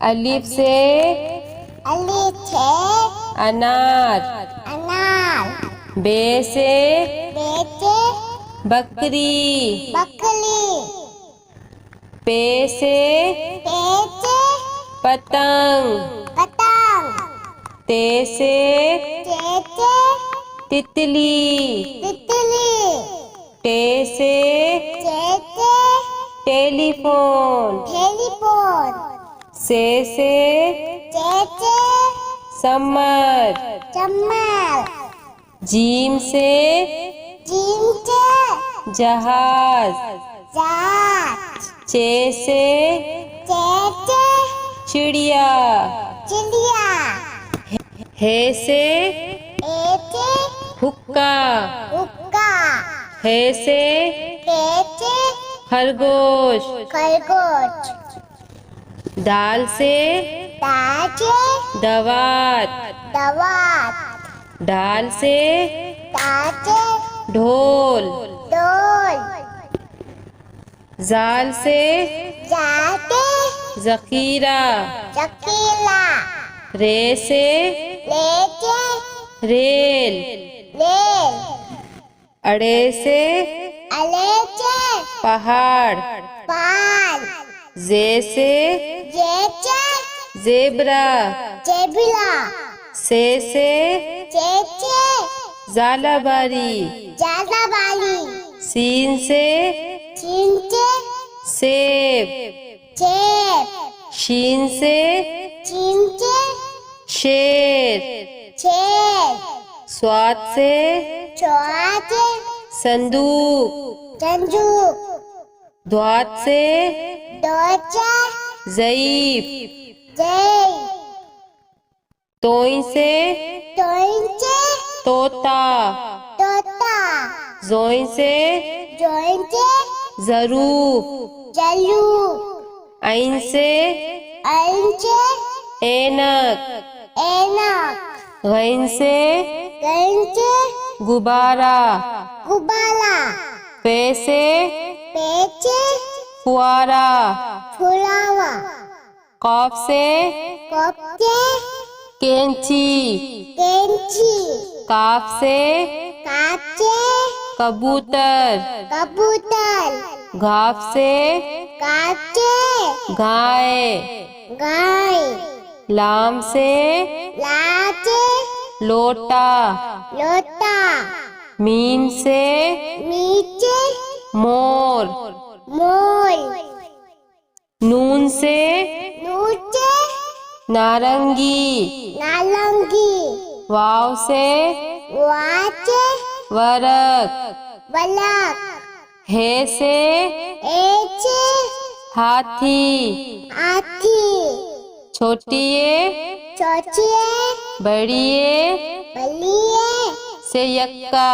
अलिफ से अनार। बे से बकरी। पे से पतंग। ते से तितली। टे से टेलीफोन। से समर। जीम से जहाज। चे से चिड़िया। हे से हुक्का। हे से खरगोश। दाल से दवात। डाल से ढोल। जाल से जखीरा। रे से रेल। अड़े से पहाड़। जे से जेबरा। से जालाबारी। सीन से सेब। शीन से शेर। स्वाद से संदूक। द्वात से ज़ईफ। तोई से तोता। जोई से ज़रूफ। ऐन से ऐनक। गैन से गुब्बारा। पे से फुआरा। कॉफ से कैंची। काफ से कबूतर। घाफ से गाय। लाम से लोटा। मीम से मोर। नून से नारंगी। वाव से वरक। हे से हाथी। छोटिए बड़िए से यक्का।